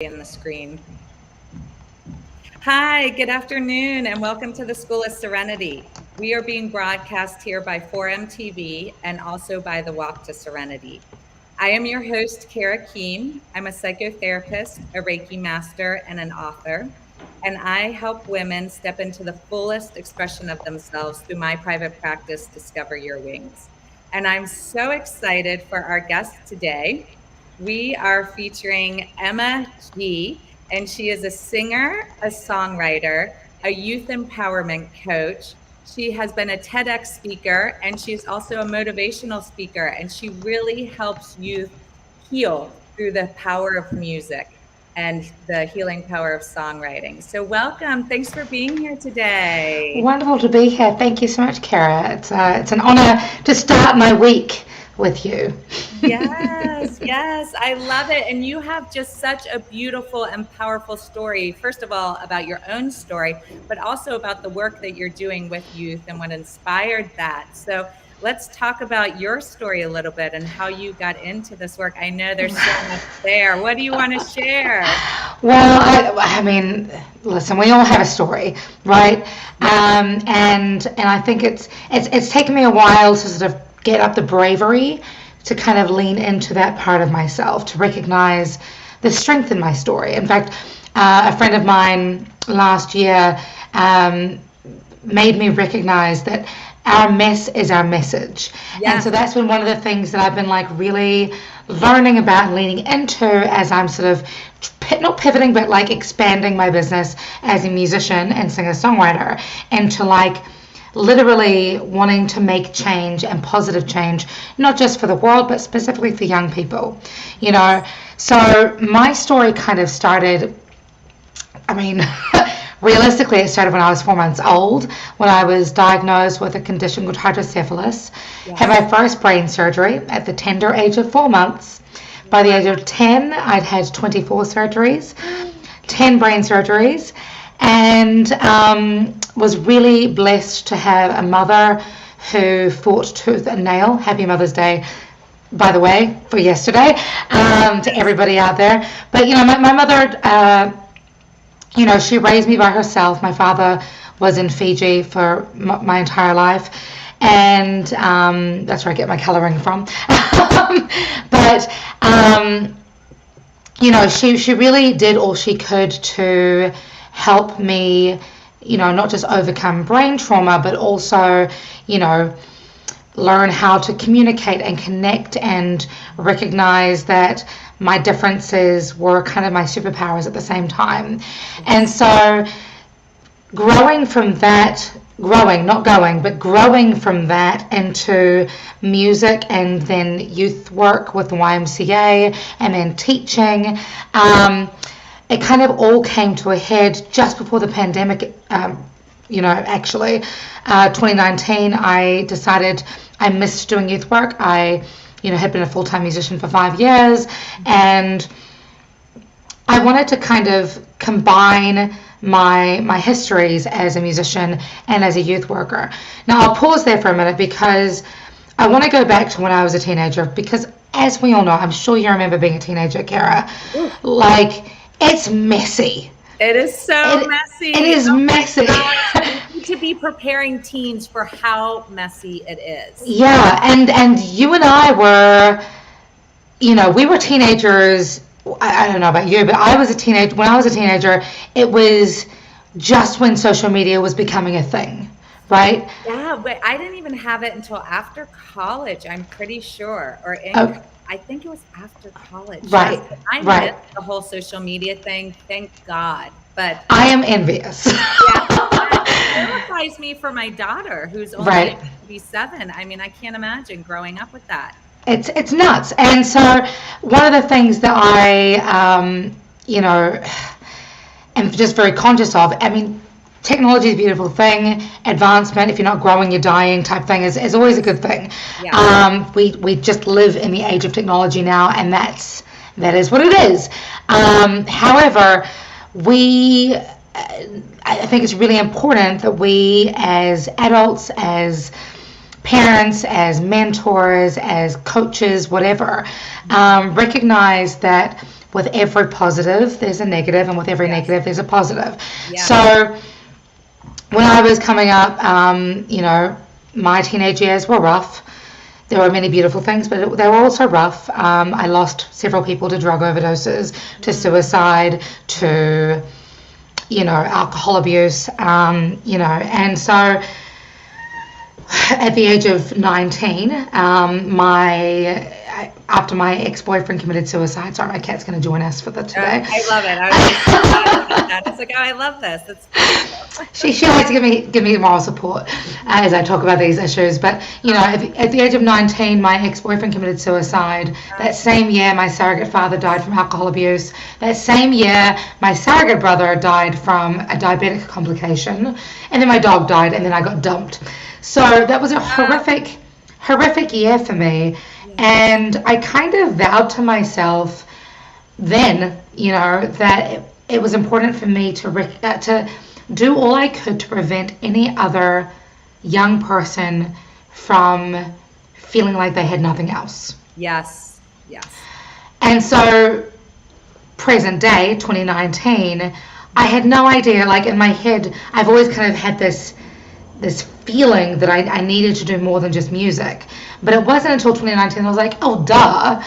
in the screen. Hi, good afternoon, and welcome to the School of Serenity. We are being broadcast here by 4M TV and also by the Walk to Serenity. I am your host, Kara Kihm. I'm a psychotherapist, a Reiki master, and an author, and I help women step into the fullest expression of themselves through my private practice, Discover Your Wings. And I'm so excited for our guest today. We are featuring Emma G., and she is a singer, a songwriter, a youth empowerment coach. She has been a Tedx speaker, and she's also a motivational speaker, and she really helps youth heal through the power of music and the healing power of songwriting. So welcome. Thanks for being here today. Wonderful to be here. Thank you so much, Kara. It's an honor to start my week with you. Yes, I love it. And you have just such a beautiful and powerful story, first of all, about your own story, but also about the work that you're doing with youth and what inspired that. So let's talk about your story a little bit and how you got into this work. I know there's so much there. What do you want to share? Well, I mean, listen, we all have a story, right? And I think it's taken me a while to sort of get up the bravery to kind of lean into that part of myself, to recognize the strength in my story. In fact, a friend of mine last year made me recognize that our mess is our message. Yeah. And so that's been one of the things that I've been like really learning about and leaning into as I'm sort of not pivoting, but like expanding my business as a musician and singer-songwriter into like literally wanting to make change and positive change, not just for the world, but specifically for young people, you know. So my story kind of started, I mean, realistically, it started when I was 4 months old, when I was diagnosed with a condition called hydrocephalus. Yes. Had my first brain surgery at the tender age of 4 months. By the age of 10, I'd had 24 surgeries, 10 brain surgeries, and was really blessed to have a mother who fought tooth and nail. Happy Mother's Day, by the way, for yesterday, to everybody out there. But, you know, my mother, you know, she raised me by herself. My father was in Fiji for my entire life, and that's where I get my coloring from. But, you know, she really did all she could to help me, you know, not just overcome brain trauma, but also, you know, learn how to communicate and connect and recognize that my differences were kind of my superpowers at the same time. And so growing from that, growing from that into music and then youth work with the YMCA and then teaching, it kind of all came to a head just before the pandemic. You know, actually, 2019, I decided I missed doing youth work. I, you know, had been a full-time musician for 5 years, and I wanted to kind of combine my histories as a musician and as a youth worker. Now, I'll pause there for a minute because I want to go back to when I was a teenager, because as we all know, I'm sure you remember being a teenager, Kara, like, it's messy. It is so messy. It is messy. We need to be preparing teens for how messy it is. Yeah, and you and I were, you know, we were teenagers. I don't know about you, but I was a teenager. When I was a teenager, it was just when social media was becoming a thing, right? Yeah, but I didn't even have it until after college, I'm pretty sure, or in I think it was after college. Right. Yes, I missed the whole social media thing, thank God. But I am envious. Yeah, it terrifies me for my daughter, who's only going to be 7. I mean, I can't imagine growing up with that. It's nuts. And so one of the things that I, you know, am just very conscious of, I mean, technology is a beautiful thing. Advancement, if you're not growing, you're dying type thing is always a good thing. Yeah. We just live in the age of technology now, and that is what it is. However, I think it's really important that we as adults, as parents, as mentors, as coaches, whatever, recognize that with every positive there's a negative, and with every negative there's a positive. So when I was coming up, my teenage years were rough. There were many beautiful things, but they were also rough. I lost several people to drug overdoses, to suicide, to, alcohol abuse, and so at the age of 19, after my ex-boyfriend committed suicide. Sorry, my cat's going to join us for today. I love it. I was just about that. It's like, I love this. It's She likes to give me moral support as I talk about these issues. But at the age of 19, my ex-boyfriend committed suicide. That same year, my surrogate father died from alcohol abuse. That same year, my surrogate brother died from a diabetic complication, and then my dog died, and then I got dumped. So that was a horrific year for me. And I kind of vowed to myself then, that it was important for me to do all I could to prevent any other young person from feeling like they had nothing else. Yes. And so, present day, 2019, I had no idea, like in my head, I've always kind of had this feeling that I needed to do more than just music. But it wasn't until 2019 I was like, oh, duh.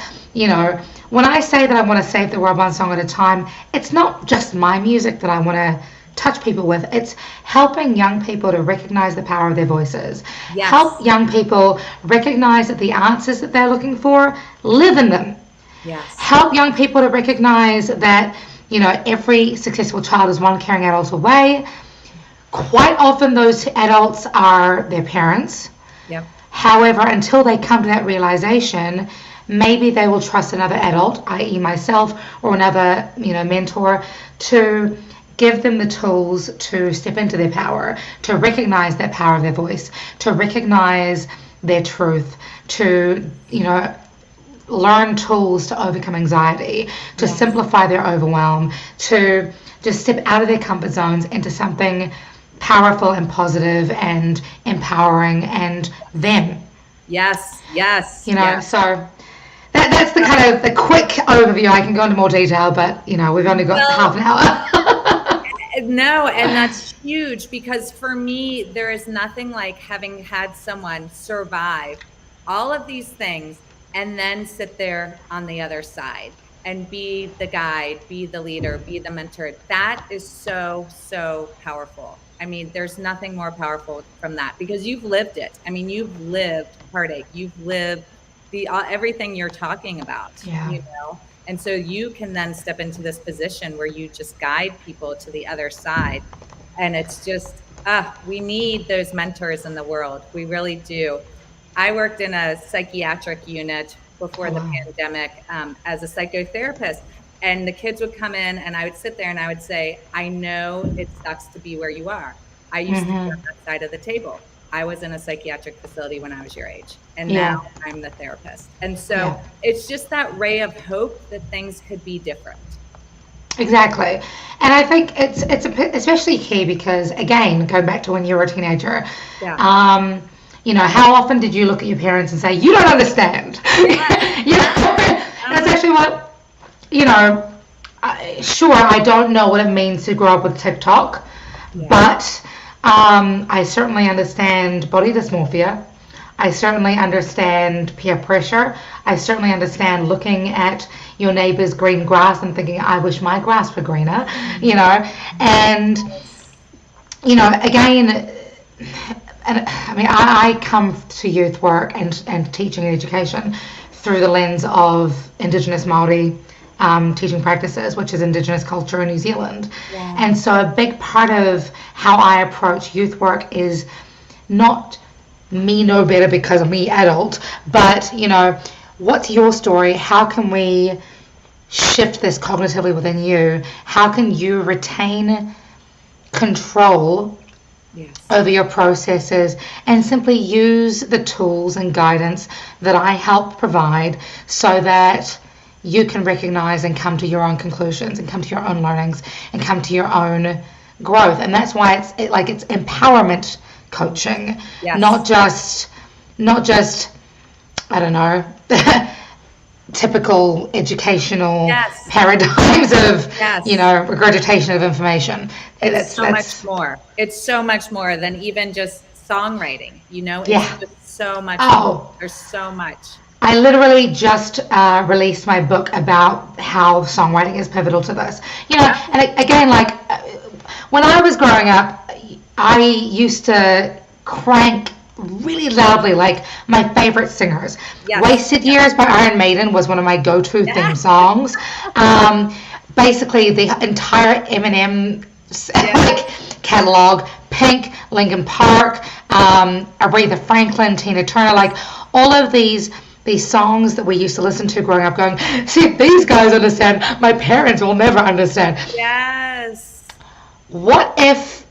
When I say that I want to save the world one song at a time, it's not just my music that I want to touch people with. It's helping young people to recognize the power of their voices. Yes. Help young people recognize that the answers that they're looking for live in them. Yes. Help young people to recognize that, every successful child is one caring adult away. Quite often those adults are their parents. Yep. However, until they come to that realization, maybe they will trust another adult, i.e. myself, or another, mentor, to give them the tools to step into their power, to recognize that power of their voice, to recognize their truth, to, learn tools to overcome anxiety, to simplify their overwhelm, to just step out of their comfort zones into something powerful and positive and empowering and them. Yes. So that's the kind of the quick overview. I can go into more detail, but we've only got half an hour. No, and that's huge, because for me, there is nothing like having had someone survive all of these things and then sit there on the other side and be the guide, be the leader, be the mentor. That is so, so powerful. I mean, there's nothing more powerful from that, because you've lived it. I mean, you've lived heartache. You've lived everything you're talking about, And so you can then step into this position where you just guide people to the other side. And it's just, we need those mentors in the world. We really do. I worked in a psychiatric unit before the pandemic as a psychotherapist. And the kids would come in and I would sit there and I would say, I know it sucks to be where you are. I used to be on that side of the table. I was in a psychiatric facility when I was your age. And now I'm the therapist. And so it's just that ray of hope that things could be different. Exactly. And I think it's especially key because, again, going back to when you were a teenager, how often did you look at your parents and say, you don't understand? That's actually what, sure, I don't know what it means to grow up with TikTok, but I certainly understand body dysmorphia. I certainly understand peer pressure. I certainly understand looking at your neighbor's green grass and thinking, I wish my grass were greener, and, again, and I mean, I come to youth work and teaching and education through the lens of Indigenous Māori teaching practices, which is Indigenous culture in New Zealand. Yeah. And so a big part of how I approach youth work is not me know better because of me adult, but, what's your story? How can we shift this cognitively within you? How can you retain control over your processes and simply use the tools and guidance that I help provide so that you can recognize and come to your own conclusions and come to your own learnings and come to your own growth. And that's why it's empowerment coaching, not just I don't know, typical educational Yes. paradigms of, Yes. regurgitation of information. It's so much more. It's so much more than even just songwriting, It's Yeah. just so much more. Oh, There's so much. I literally just released my book about how songwriting is pivotal to this. And again, like when I was growing up, I used to crank really loudly, like my favorite singers. Yes. Wasted Years by Iron Maiden was one of my go-to theme songs. Basically, the entire Eminem like catalog, Pink, Linkin Park, Aretha Franklin, Tina Turner, like all of these songs that we used to listen to growing up, going, see, if these guys understand, my parents will never understand. Yes. What if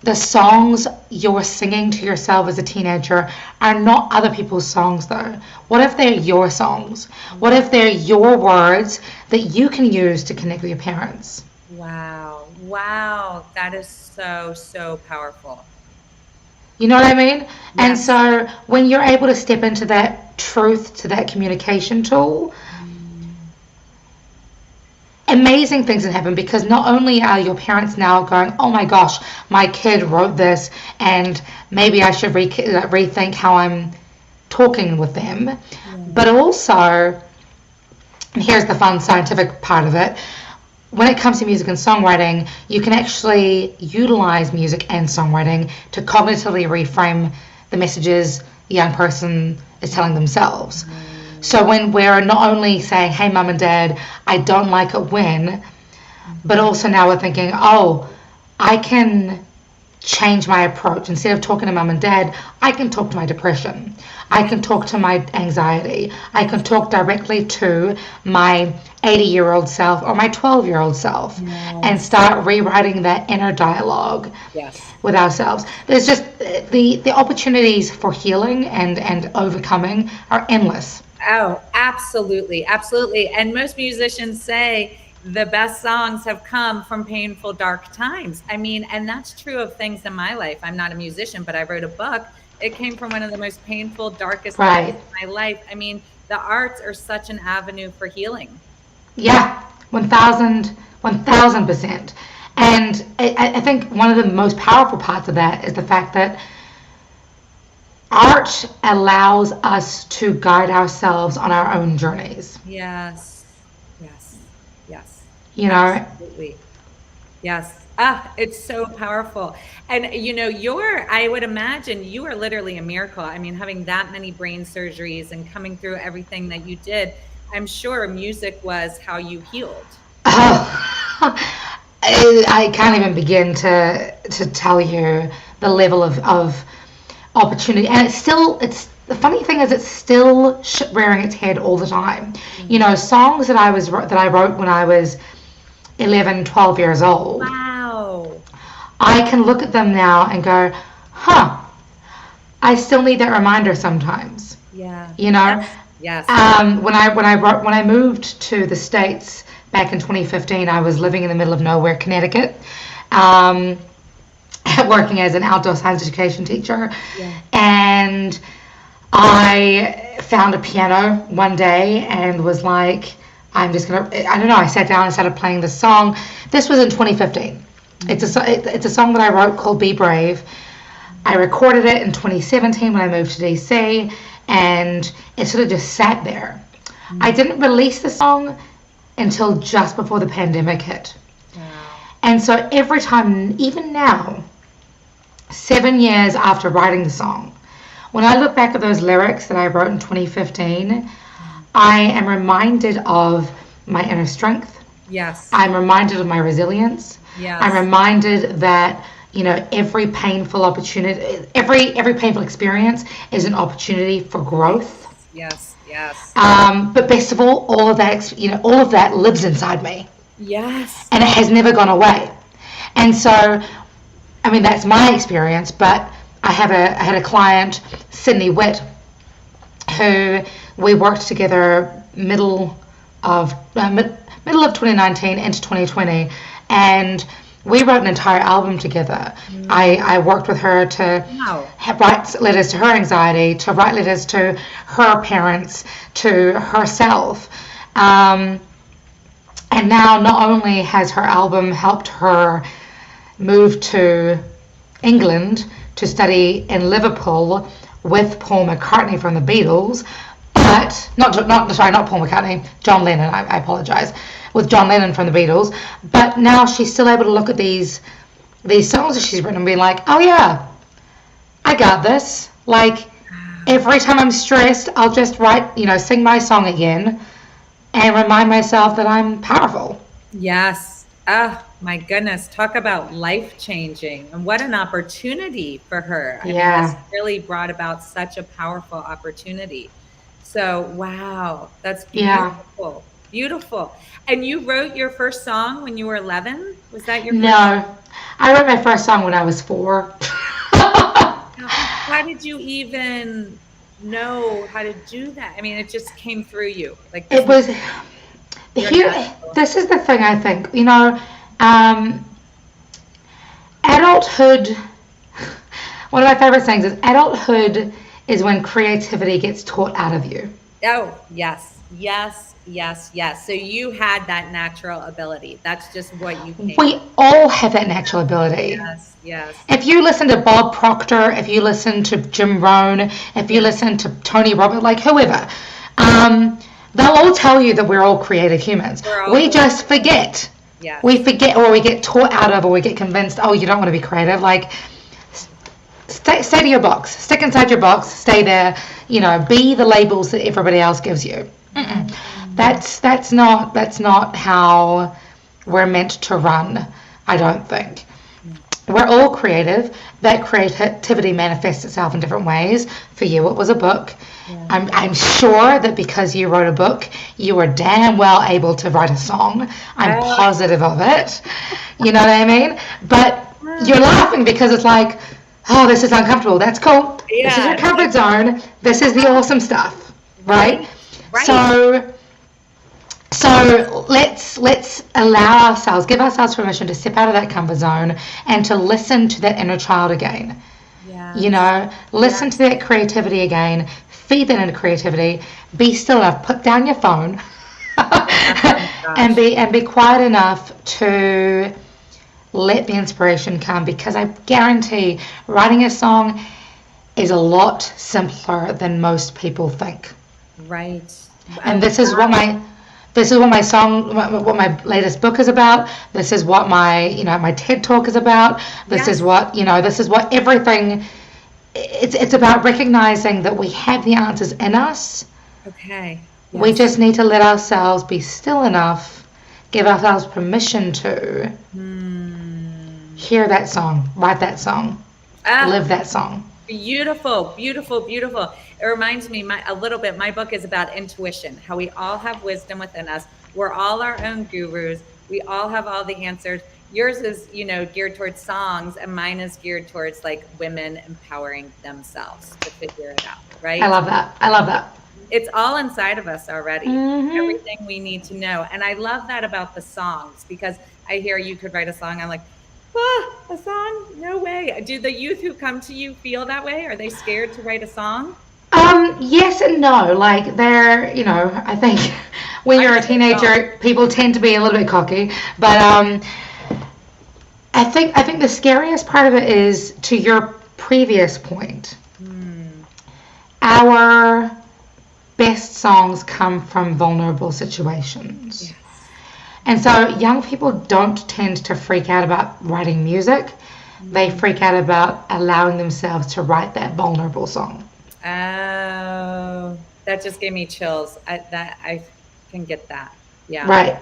the songs you're singing to yourself as a teenager are not other people's songs, though? What if they're your songs? What if they're your words that you can use to connect with your parents? Wow. Wow. That is so, so powerful. You know what I mean? Yes. And so when you're able to step into that truth, to that communication tool, amazing things can happen, because not only are your parents now going, oh my gosh, my kid wrote this and maybe I should rethink how I'm talking with them, but also, and here's the fun scientific part of it, when it comes to music and songwriting, you can actually utilize music and songwriting to cognitively reframe the messages the young person is telling themselves. So when we're not only saying, hey, mum and dad, I don't like it when, but also now we're thinking, oh, I can change my approach. Instead of talking to mum and dad, I can talk to my depression. I can talk to my anxiety. I can talk directly to my 80-year-old self or my 12-year-old self and start rewriting that inner dialogue with ourselves. There's just the opportunities for healing and overcoming are endless. Oh, absolutely. Absolutely. And most musicians say the best songs have come from painful, dark times. I mean, and that's true of things in my life. I'm not a musician, but I wrote a book. It came from one of the most painful, darkest times in my life. I mean, the arts are such an avenue for healing. Yeah, 1000%. And I think one of the most powerful parts of that is the fact that art allows us to guide ourselves on our own journeys. Yes. Absolutely. Yes. It's so powerful. And I would imagine you are literally a miracle. I mean, having that many brain surgeries and coming through everything that you did, I'm sure music was how you healed. I can't even begin to tell you the level of opportunity, and it's the funny thing is it's still rearing its head all the time. Songs that I wrote when I was 11, 12 years old. Wow. I can look at them now and go, I still need that reminder sometimes. Yeah. Yes. When I moved to the States back in 2015, I was living in the middle of nowhere, Connecticut, working as an outdoor science education teacher, and I found a piano one day and was like, I sat down and started playing the song. This was in 2015. It's a song that I wrote called Be Brave. I recorded it in 2017 when I moved to DC, and it sort of just sat there. I didn't release the song until just before the pandemic hit. And so every time, even now, 7 years after writing the song, when I look back at those lyrics that I wrote in 2015, I am reminded of my inner strength. Yes. I'm reminded of my resilience. Yes. I'm reminded that, every painful opportunity, every painful experience is an opportunity for growth. Yes. But best of all of that lives inside me. Yes. And it has never gone away. And so, that's my experience, but I had a client, Sydney Witt, who we worked together middle of 2019 into 2020, and We wrote an entire album together. I worked with her to Wow. write letters to her anxiety, to write letters to her parents, to herself. And now not only has her album helped her move to England to study in Liverpool with Paul McCartney from the Beatles, but not Paul McCartney, John Lennon, I apologize, with John Lennon from the Beatles, but now she's still able to look at these songs that she's written and be like, oh yeah, I got this. Like, every time I'm stressed, I'll just write, sing my song again and remind myself that I'm powerful. Yes. Oh, my goodness. Talk about life changing, and what an opportunity for her. I mean, this really brought about such a powerful opportunity. So, wow, that's Yeah. beautiful. Beautiful. And you wrote your first song when you were 11? Was that your first? No, I wrote my first song when I was 4. How did you even know how to do that? I mean, it just came through you. Like, It was you're here. natural. This is the thing, I think. Adulthood. One of my favorite things is adulthood is when creativity gets taught out of you. Oh, yes, yes, yes, yes. So you had that natural ability. That's just what you came. We all have that natural ability. Yes, yes. If you listen to Bob Proctor, if you listen to Jim Rohn, if you listen to Tony Robbins, like whoever, they'll all tell you that we're all creative humans. We just forget. Yes. We forget, or we get taught out of, or we get convinced, oh, you don't want to be creative. Like, stay to your box. Stick inside your box. Stay there. Be the labels that everybody else gives you. That's not how we're meant to run, I don't think. We're all creative. That creativity manifests itself in different ways. For you, it was a book. Yeah. I'm sure that because you wrote a book, you were damn well able to write a song. I'm positive of it. You know what I mean? But you're laughing because it's like, oh, this is uncomfortable. That's cool. Yeah. This is your comfort zone. This is the awesome stuff, right? Right. So let's allow ourselves, give ourselves permission to step out of that comfort zone and to listen to that inner child again. Yeah. Listen to that creativity again. Feed that inner creativity. Be still enough. Put down your phone, and be quiet enough to let the inspiration come. Because I guarantee, writing a song is a lot simpler than most people think. Right. And this is what my latest book is about. This is what my TED talk is about. This is what everything. It's about recognizing that we have the answers in us. Okay. Yes. We just need to let ourselves be still enough, give ourselves permission to hear that song, write that song, live that song. Beautiful, beautiful, beautiful. It reminds me a little bit, my book is about intuition, how we all have wisdom within us. We're all our own gurus. We all have all the answers. Yours is, geared towards songs, and mine is geared towards like women empowering themselves to figure it out, right? I love that. It's all inside of us already, everything we need to know. And I love that about the songs, because I hear you could write a song. I'm like, a song? No way. Do the youth who come to you feel that way? Are they scared to write a song? Yes and no. Like, they're, I think when you're a teenager, people tend to be a little bit cocky. But I think the scariest part of it is, to your previous point, our best songs come from vulnerable situations. Yes. And so young people don't tend to freak out about writing music. They freak out about allowing themselves to write that vulnerable song. Oh, that just gave me chills. I can get that. Yeah. Right.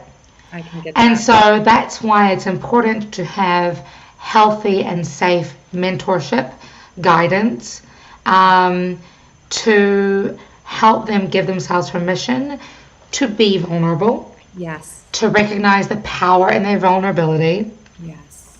I can get that. And so that's why it's important to have healthy and safe mentorship, guidance, to help them give themselves permission to be vulnerable. Yes. To recognize the power in their vulnerability. Yes.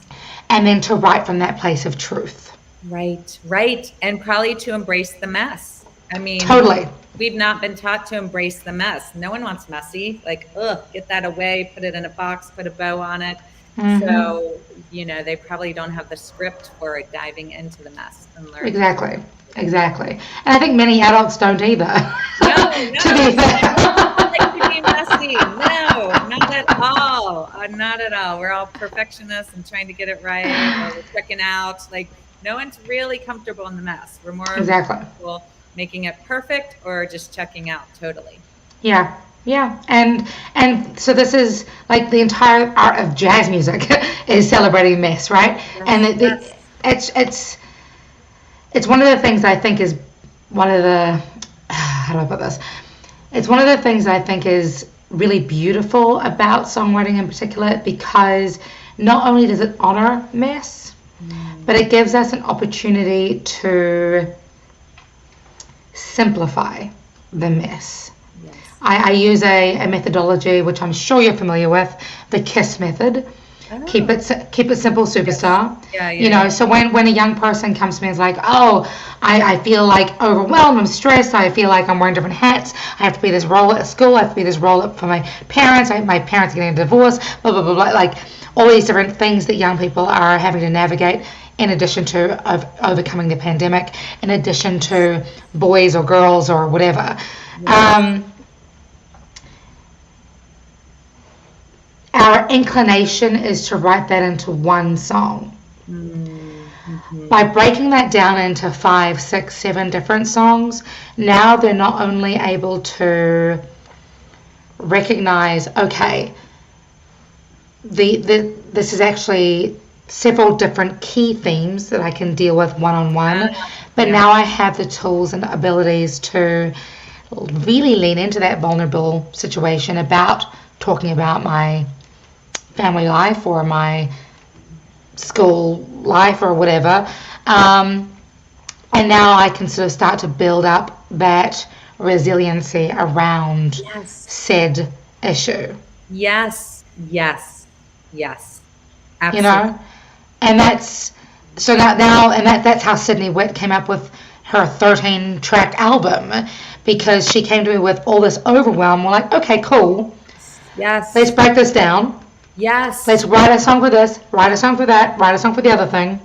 And then to write from that place of truth. Right. And probably to embrace the mess. I mean, totally. We've not been taught to embrace the mess. No one wants messy. Like, get that away, put it in a box, put a bow on it. So, they probably don't have the script for diving into the mess and learning. Exactly. Exactly. And I think many adults don't either. No, To be fair. I like to be messy. No, not at all. Not at all. We're all perfectionists and trying to get it right, or we're checking out. Like, no one's really comfortable in the mess. We're more Exactly. comfortable making it perfect or just checking out totally. Yeah. Yeah. And so this is like the entire art of jazz music is celebrating mess, right? Yes, And it's one of the things I think is one of the how do I put this? It's one of the things I think is really beautiful about songwriting in particular, because not only does it honor mess, but it gives us an opportunity to simplify the mess. Yes. I use a methodology which I'm sure you're familiar with, the KISS method. Oh. Keep it simple, superstar. Yes. So when a young person comes to me and is like, oh, I feel like overwhelmed, I'm stressed, I feel like I'm wearing different hats, I have to be this role at school, I have to be this role for my parents, my parents are getting a divorce, blah, blah, blah, blah, like all these different things that young people are having to navigate, in addition to overcoming the pandemic, in addition to boys or girls or whatever. Yes. Our inclination is to write that into one song. Mm-hmm. By breaking that down into 5, 6, 7 different songs, now they're not only able to recognize, okay, this is actually several different key themes that I can deal with one-on-one, but now I have the tools and abilities to really lean into that vulnerable situation about talking about my family life or my school life or whatever, and now I can sort of start to build up that resiliency around said issue. Yes. Absolutely. And that's so now and that's how Sydney Witt came up with her 13-track album, because she came to me with all this overwhelm. We're like, okay, cool. Yes. Let's break this down. Yes. Let's write a song for this, write a song for that, write a song for the other thing.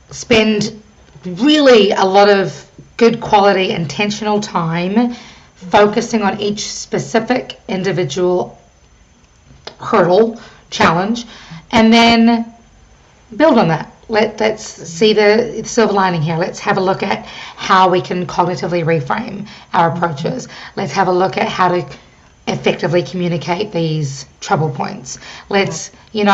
Spend really a lot of good quality, intentional time focusing on each specific individual hurdle, challenge, and then build on that. Let's see the silver lining here. Let's have a look at how we can cognitively reframe our approaches. Let's have a look at how to effectively communicate these trouble points. It's pretty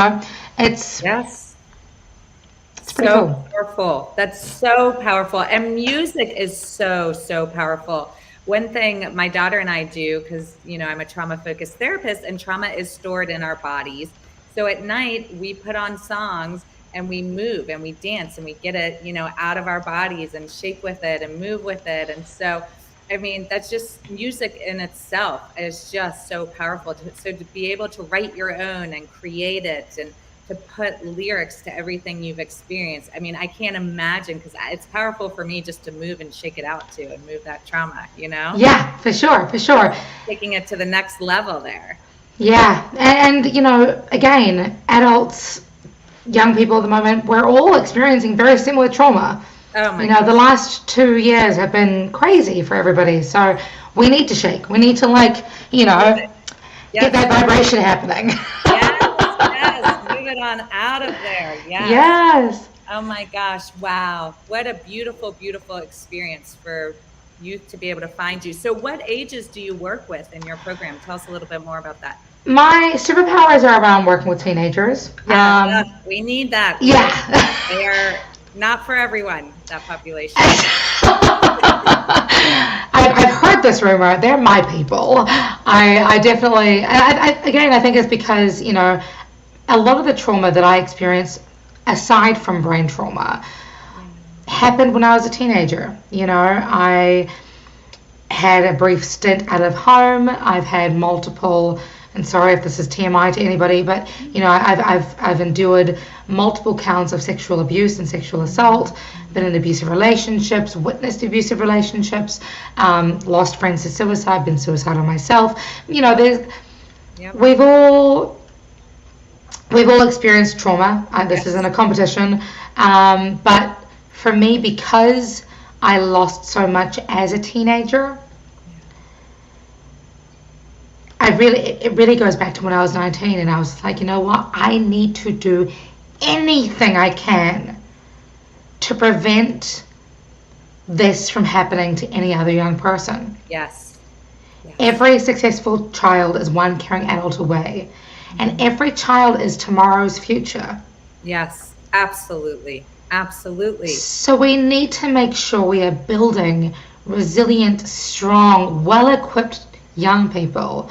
so cool. powerful. That's so powerful. And music is so powerful. One thing my daughter and I do, because I'm a trauma focused therapist, and trauma is stored in our bodies. So at night we put on songs and we move and we dance and we get it, out of our bodies and shake with it and move with it. And so that's just music in itself is just so powerful. So to be able to write your own and create it and to put lyrics to everything you've experienced. I can't imagine, because it's powerful for me just to move and shake it out too and move that trauma, Yeah, for sure. Taking it to the next level there. Yeah. And again, adults, young people at the moment, we're all experiencing very similar trauma. Oh my God. The last 2 years have been crazy for everybody. So we need to shake. We need to get that vibration happening. Yes. Move it on out of there. Yes. Oh my gosh. Wow. What a beautiful, beautiful experience for youth to be able to find you. So what ages do you work with in your program? Tell us a little bit more about that. My superpowers are around working with teenagers. We need that. Yeah. They are not for everyone, that population. I've heard this rumor. They're my people. I definitely, I think it's because, a lot of the trauma that I experienced, aside from brain trauma, happened when I was a teenager. I had a brief stint out of home. I've had multiple, and sorry if this is TMI to anybody, but I've endured multiple counts of sexual abuse and sexual assault, been in abusive relationships, witnessed abusive relationships, lost friends to suicide, been suicidal myself. We've all we've all experienced trauma. This Yes. isn't a competition. But for me, because I lost so much as a teenager, it really goes back to when I was 19 and I was like, you know what? I need to do anything I can to prevent this from happening to any other young person. Yes. Yes. Every successful child is one caring adult away, and every child is tomorrow's future. Yes, absolutely. Absolutely. So we need to make sure we are building resilient, strong, well-equipped young people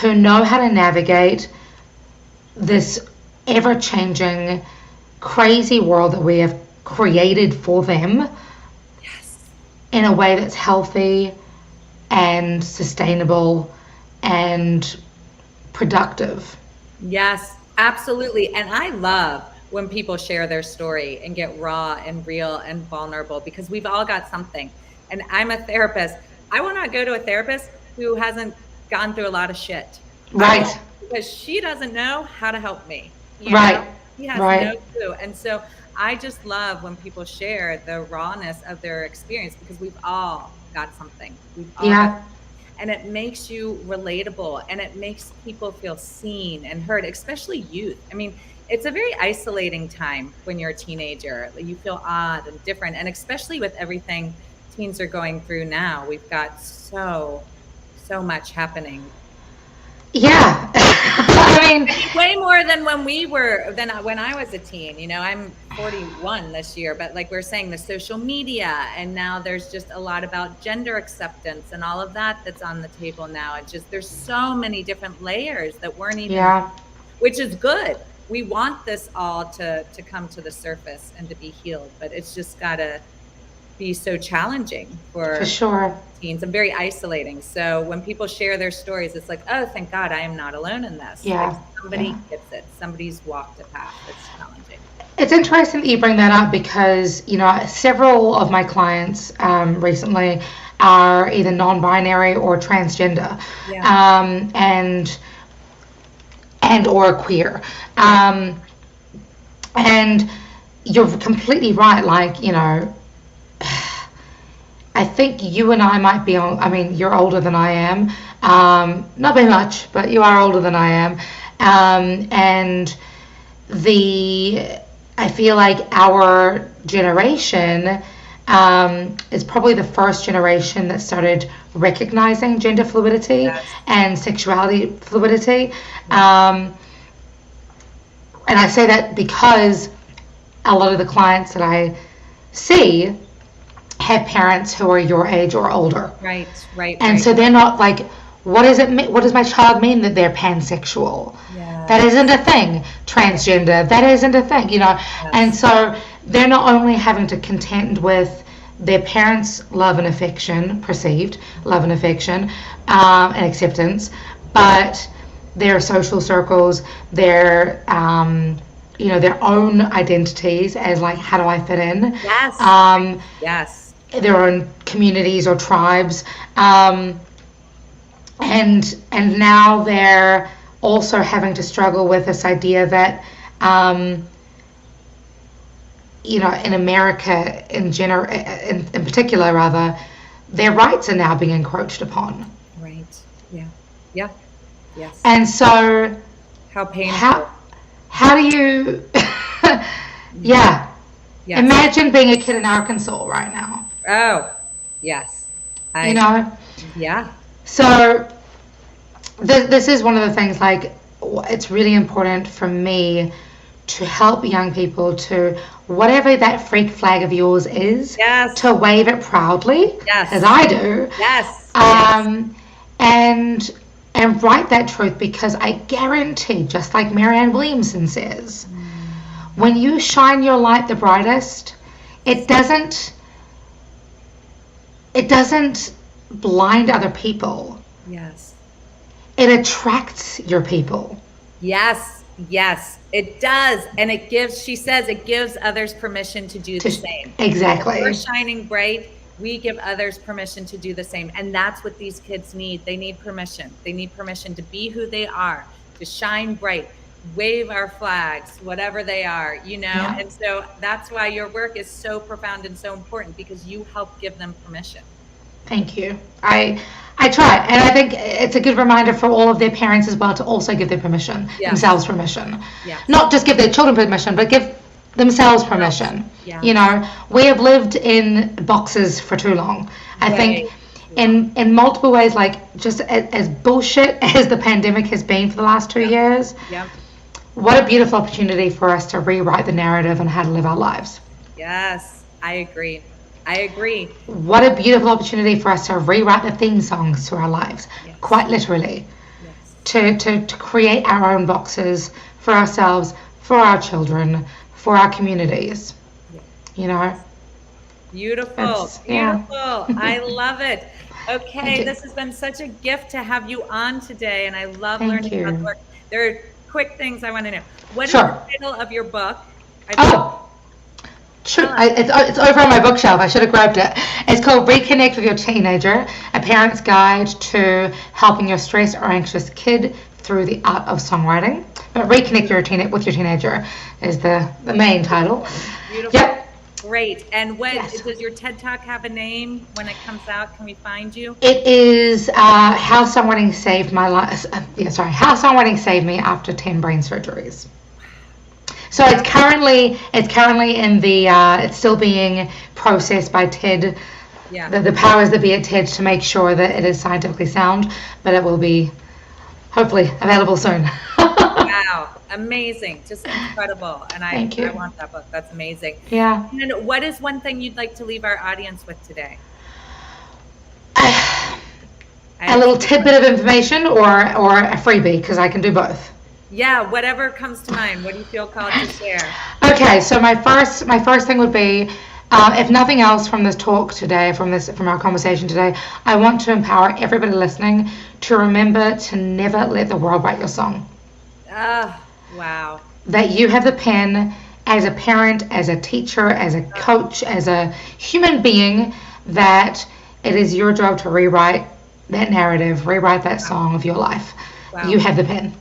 who know how to navigate this ever-changing, crazy world that we have created for them. Yes. In a way that's healthy and sustainable and productive. Yes, absolutely. And I love when people share their story and get raw and real and vulnerable, because we've all got something. And I'm a therapist. I will not go to a therapist who hasn't gone through a lot of shit. Right. Because she doesn't know how to help me. Right. She has Right. no clue. And so I just love when people share the rawness of their experience, because we've all got something. We've all got, and it makes you relatable, and it makes people feel seen and heard, especially youth. I mean, it's a very isolating time when you're a teenager. You feel odd and different, and especially with everything teens are going through now, we've got so much happening. Yeah. I mean, way more than when I was a teen. I'm 41 this year, but like we're saying, the social media, and now there's just a lot about gender acceptance and all of that that's on the table now. It's just, there's so many different layers that weren't even, which is good. We want this all to come to the surface and to be healed, but it's just gotta be so challenging for sure. teens and very isolating. So when people share their stories, it's like, oh, thank God I am not alone in this. Yeah. Like somebody gets it. Somebody's walked a path that's challenging. It's interesting that you bring that up, because, several of my clients recently are either non-binary or transgender, and or queer. And you're completely right. Like, I think you and I might be on, you're older than I am. Not very much, but you are older than I am. And I feel like our generation is probably the first generation that started recognizing gender fluidity and sexuality fluidity. And I say that because a lot of the clients that I see have parents who are your age or older. Right. And so they're not like, what does my child mean that they're pansexual? That isn't a thing. Transgender, that isn't a thing, And so they're not only having to contend with their parents' love and affection, perceived love and affection, and acceptance, but their social circles, their their own identities as like, how do I fit in? Yes. Their own communities or tribes, and now they're also having to struggle with this idea that in America in particular, rather, their rights are now being encroached upon. Right. Yes. And so how painful. How do you imagine being a kid in Arkansas right now? Oh, yes. So this is one of the things, like, it's really important for me to help young people to, whatever that freak flag of yours is, to wave it proudly, as I do. And write that truth, because I guarantee, just like Marianne Williamson says, when you shine your light the brightest, it doesn't blind other people. Yes. It attracts your people. Yes, it does. And she says it gives others permission to do the same. Exactly. If we're shining bright, we give others permission to do the same. And that's what these kids need. They need permission. They need permission to be who they are, to shine bright, wave our flags, whatever they are, Yeah. and so that's why your work is so profound and so important, because you help give them permission. Thank you. I try, and I think it's a good reminder for all of their parents as well to also give their permission, Yes. themselves permission. Yes. Not just give their children permission, but give themselves permission. Yes. You know, we have lived in boxes for too long. I think in multiple ways, like just as bullshit as the pandemic has been for the last 2 years, Yep. what a beautiful opportunity for us to rewrite the narrative on how to live our lives. Yes, I agree. I agree. What a beautiful opportunity for us to rewrite the theme songs to our lives, Yes. quite literally. Yes. To create our own boxes for ourselves, for our children, for our communities. Yes. You know? Beautiful. Yeah. Beautiful. I love it. Okay, Thank you. this has been such a gift to have you on today, and I love Thank learning about you. the work. There are quick things I want to know. What is Sure. the title of your book? Oh, it's over on my bookshelf. I should have grabbed it. It's called Reconnect with Your Teenager, a parent's guide to helping your stressed or anxious kid through the art of songwriting. But Reconnect with your teenager is the main title. Beautiful. Yep. Great. And what Yes. does your TED Talk have a name when it comes out? Can we find you? It is How Songwriting Saved My Life. How Songwriting Saved Me After 10 Brain Surgeries. So it's currently in the it's still being processed by TED. Yeah. The powers that be at TED to make sure that it is scientifically sound, but it will be hopefully available soon. Wow. Amazing. Just incredible. And Thank you. I want that book. That's amazing. Yeah. And then what is one thing you'd like to leave our audience with today? A little tidbit of information or a freebie, because I can do both. Yeah, whatever comes to mind. What do you feel called to share? Okay, so my first thing would be, if nothing else from this talk today, from our conversation today, I want to empower everybody listening to remember to never let the world write your song. Wow. That you have the pen as a parent, as a teacher, as a coach, as a human being, that it is your job to rewrite that narrative, rewrite that song of your life. Wow. You have the pen.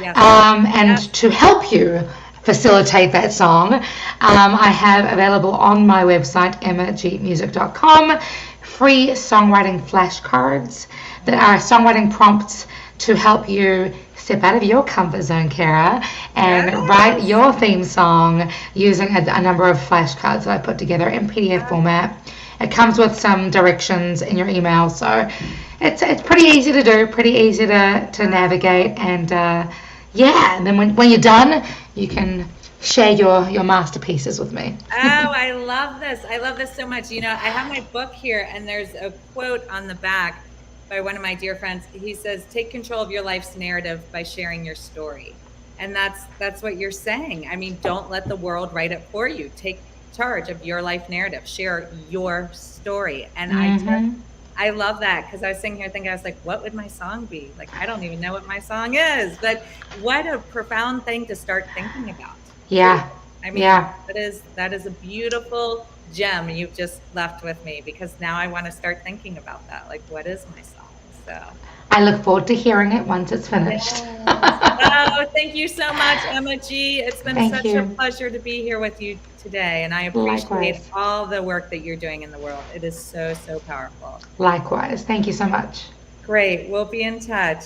Yes. And to help you facilitate that song, I have available on my website, emmagmusic.com, free songwriting flashcards that are songwriting prompts to help you step out of your comfort zone, Kara, and write your theme song using a number of flashcards that I put together in PDF format. It comes with some directions in your email, so it's pretty easy to do, pretty easy to navigate, and and then when you're done, you can share your masterpieces with me. Oh, I love this. I love this so much. I have my book here, and there's a quote on the back by one of my dear friends. He says, "Take control of your life's narrative by sharing your story." And that's what you're saying. I mean, don't let the world write it for you. Take charge of your life narrative. Share your story. And I love that, because I was sitting here thinking, I was like, what would my song be? Like, I don't even know what my song is, but what a profound thing to start thinking about. Yeah. I mean, that is a beautiful gem you've just left with me, because now I want to start thinking about that. Like, what is my song? So I look forward to hearing it once it's finished. Oh, thank you so much, Emma G. It's been such you. a pleasure to be here with you today, and I appreciate Likewise. all the work that you're doing in the world. It is so, so powerful. Likewise. Thank you so much. Great. We'll be in touch.